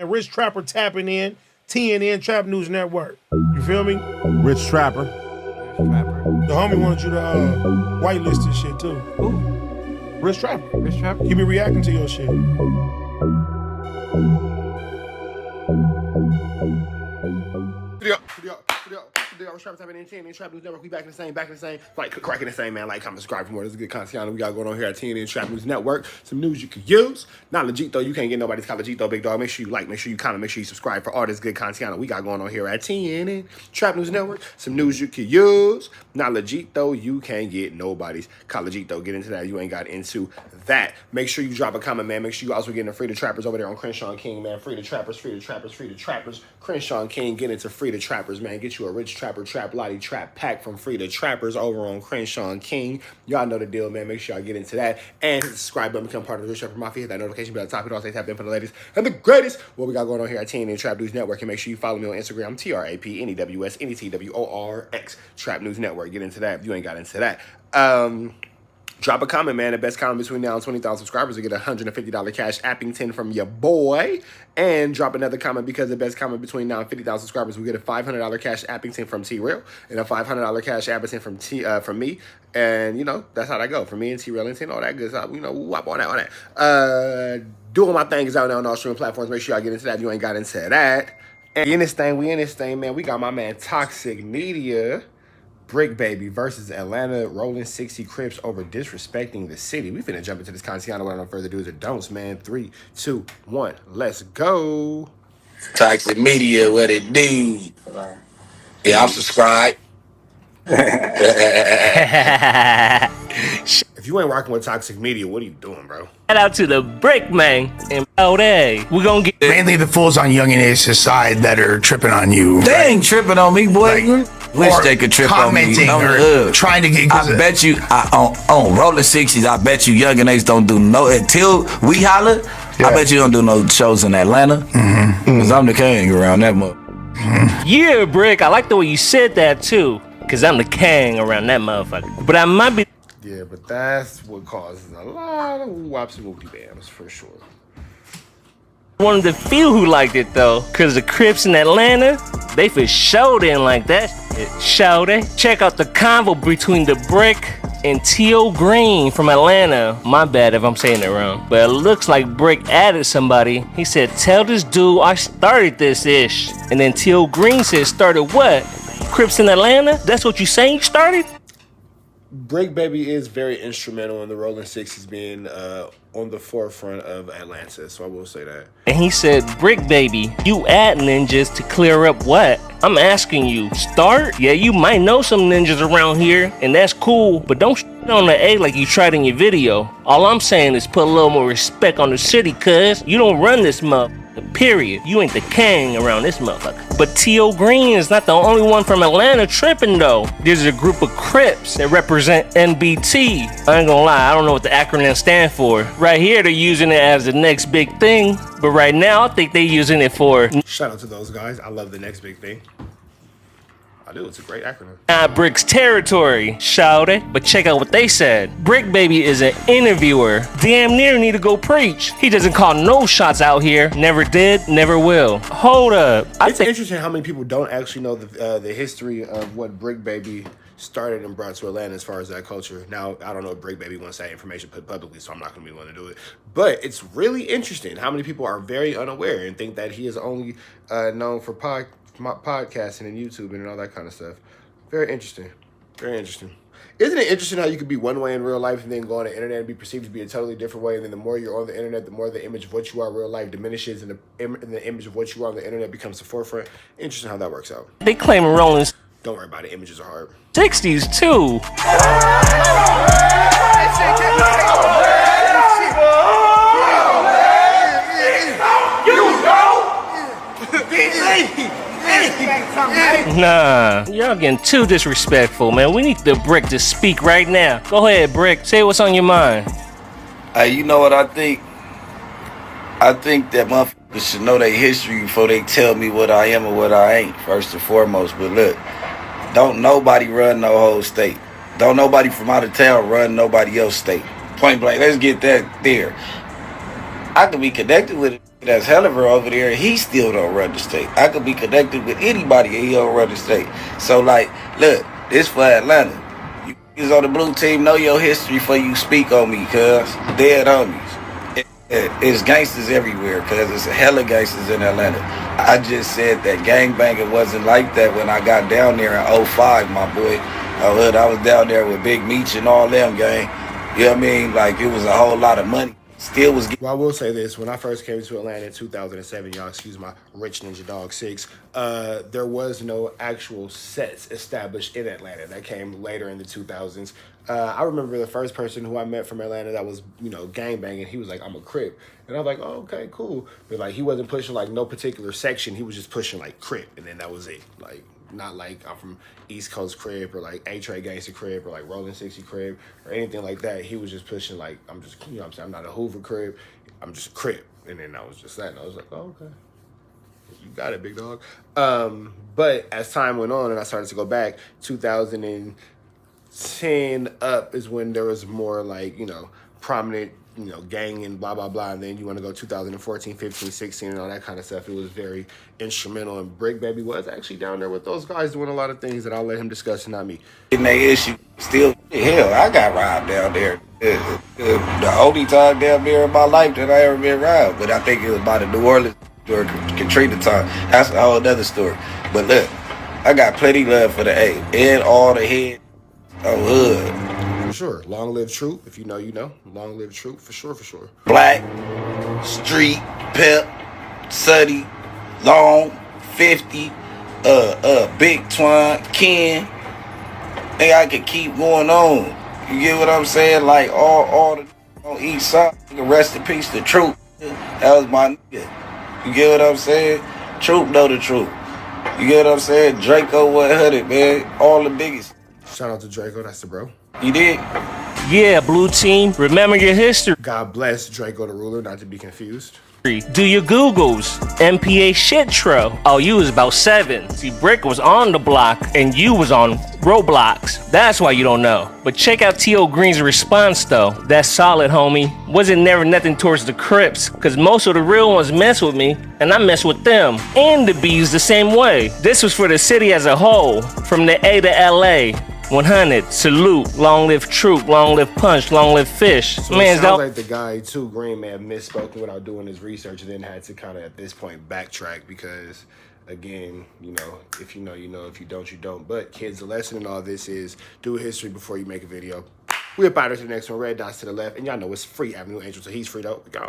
And Rich Trapper tapping in, TNN Trap News Network. You feel me? Rich Trapper. The homie wanted you to whitelist this shit too. Who? Rich Trapper. Rich Trapper? He be reacting to your shit. Trap News Network. We back in the same. Like cracking the same, man. Like, comment, subscribe for more. This is good content we got going on here at TNN Trap News Network. Some news you can use. Not legit though. You can't get nobody's called legit though, big dog. Make sure you like, make sure you comment, make sure you subscribe for all this good content we got going on here at TNN Trap News Network. Some news you can use. Not legit though. You can't get nobody's called legit though. Get into that. You ain't got into that. Make sure you drop a comment, man. Make sure you also get into Free the Trappers over there on Crenshaw King, man. Free the Trappers, Free the Trappers, Free the Trappers. Crenshaw King, get into Free the Trappers, man. Get you a Rich Trapper, Trap Lottie, Trap Pack from Free the Trappers over on Crenshaw King. Y'all know the deal, man. Make sure y'all get into that. And hit the subscribe button, become part of the Rich Trapper Mafia. Hit that notification bell at the top. It all say tap in for the latest and the greatest. What we got going on here at TNN Trap News Network. And make sure you follow me on Instagram, TRAPNEWSNETWORX, Trap News Network. Get into that if you ain't got into that. Drop a comment, man. The best comment between now and 20,000 subscribers will get a $150 cash Appington from your boy. And drop another comment because the best comment between now and 50,000 subscribers will get a $500 cash Appington from T-Real and a $500 cash Appington from me. And, you know, that's how that go. For me and T-Real and all that good stuff. You know, whop on that. Doing my thing is out now on all streaming platforms. Make sure y'all get into that if you ain't got into that. And we in this thing, man. We got my man Toxic Media. Bricc baby versus Atlanta rolling 60 Crips over disrespecting the city. We finna jump into this content without no further do's or don'ts, man. 3, 2, 1, let's go. Toxic Media, what it do? Yeah, I'm subscribed. If you ain't rocking with Toxic Media, what are you doing, bro? Shout out to the Bricc man and all day. We gonna get mainly the fools on Young and Ace's side that are tripping on you. They ain't tripping on me, boy. Wish they could trip on me. Or trying to get. I bet you on Rolling 60s. I bet you Young and Ace don't do no until we holler. Yeah. I bet you don't do no shows in Atlanta. Cause I'm the king around that mother. Yeah, Bricc. I like the way you said that too. Cause I'm the king around that motherfucker. But I might be. Yeah, but that's what causes a lot of whops and whoopty bams for sure. One of the few who liked it though, cause the Crips in Atlanta, they for sure didn't like that shit. Show they? Check out the convo between the Bricc and T.O. Green from Atlanta. My bad if I'm saying it wrong. But it looks like Bricc added somebody. He said, tell this dude I started this ish. And then T.O. Green said, started what? Crips in Atlanta? That's what you saying you started? Bricc baby is very instrumental in the Rolling 60s being on the forefront of Atlanta, so I will say that. And he said, Bricc baby, you add ninjas to clear up what? I'm asking you, start? Yeah, you might know some ninjas around here, and that's cool, but don't shit on the A like you tried in your video. All I'm saying is put a little more respect on the city, cuz you don't run this motherfucker. Period. You ain't the king around this motherfucker. But T.O. Green is not the only one from Atlanta tripping though. There's a group of Crips that represent NBT. I ain't gonna lie, I don't know what the acronym stand for. Right here they're using it as the next big thing, but right now I think they're using it for shout out to those guys. I love the next big thing. I do, it's a great acronym. Brick's territory, shout it. But check out what they said. Bricc baby is an interviewer. Damn near need to go preach. He doesn't call no shots out here. Never did, never will. Hold up. It's interesting how many people don't actually know the history of what Bricc baby started and brought to Atlanta as far as that culture. Now, I don't know if Bricc baby wants that information put publicly, so I'm not going to be the one to do it. But it's really interesting how many people are very unaware and think that he is only known for podcasting and YouTube and all that kind of stuff. Very interesting. Very interesting. Isn't it interesting how you could be one way in real life and then go on the internet and be perceived to be a totally different way, and then the more you're on the internet, the more the image of what you are in real life diminishes and the image of what you are on the internet becomes the forefront? Interesting how that works out. They claim Rolling Don't worry about it. Images are hard. 60s too. Nah, y'all getting too disrespectful, man. We need the Bricc to speak right now. Go ahead, Bricc. Say what's on your mind. Hey, you know what I think? I think that motherfuckers should know their history before they tell me what I am or what I ain't, first and foremost. But look, don't nobody run no whole state. Don't nobody from out of town run nobody else's state. Point blank, let's get that there. I can be connected with it. that's helliver over there, he still don't run the state. I could be connected with anybody and he don't run the state. So like, look, this for Atlanta. You niggas on the blue team know your history before you speak on me, cuz. Dead homies. It's gangsters everywhere, cuz it's a hella gangsters in Atlanta. I just said that gangbanging wasn't like that when I got down there in 05, my boy. I was down there with Big Meech and all them, gang. You know what I mean? Like, it was a whole lot of money. Still was getting. Well, I will say this. When I first came to Atlanta in 2007, y'all excuse my rich Ninja Dog 6, there was no actual sets established in Atlanta. That came later in the 2000s. I remember the first person who I met from Atlanta that was, you know, gangbanging. He was like, I'm a Crip. And I was like, oh, okay, cool. But, like, he wasn't pushing, like, no particular section. He was just pushing, like, Crip. And then that was it. Like, not like I'm from East Coast Crip or like A-Tray Gangsta Crip or like Rolling 60 Crip or anything like that. He was just pushing like, I'm just, you know what I'm saying? I'm not a Hoover Crip. I'm just a Crip. And then I was just that. And I was like, oh, okay. You got it, big dog. But as time went on and I started to go back, 2010 up is when there was more like, you know, prominent, you know, gang and blah, blah, blah. And then you want to go 2014, 15, 16 and all that kind of stuff. It was very instrumental. And Bricc Baby was actually down there with those guys doing a lot of things that I'll let him discuss and not me. In that issue, still, hell, I got robbed down there. The only time down there in my life that I ever been robbed. But I think it was by the New Orleans or Katrina time. That's a whole other story. But look, I got plenty love for the A and all the head of hood. For sure. Long live Troop. If you know, you know. Long live Troop. For sure, for sure. Black, Street, Pep, Suddy, Long, 50, Big Twine, Ken. Hey, I could keep going on. You get what I'm saying? Like all the on each side. Rest in peace to Troop. That was my nigga. You get what I'm saying? Troop know the truth. You get what I'm saying? Draco 100, man. All the biggest. Shout out to Draco. That's the bro. You did? Yeah, blue team, remember your history. God bless Draco the ruler, not to be confused. Do your Googles. MPA shitro. Oh, you was about 7. See, Bricc was on the block and you was on Roblox. That's why you don't know. But check out T.O. Green's response though. That's solid, homie. Wasn't never nothing towards the Crips, cause most of the real ones mess with me and I mess with them. And the B's the same way. This was for the city as a whole, from the A to LA. 100, salute, long live Troop, long live Punch, long live Fish. So Man, it sounds like the guy, too, Green, may have misspoken without doing his research and then had to kind of, at this point, backtrack because, again, you know, if you know, you know. If you don't, you don't. But, kids, the lesson in all this is do a history before you make a video. We're about to the next one. Red dots to the left. And y'all know it's free Avenue Angel, so he's free, though. Go.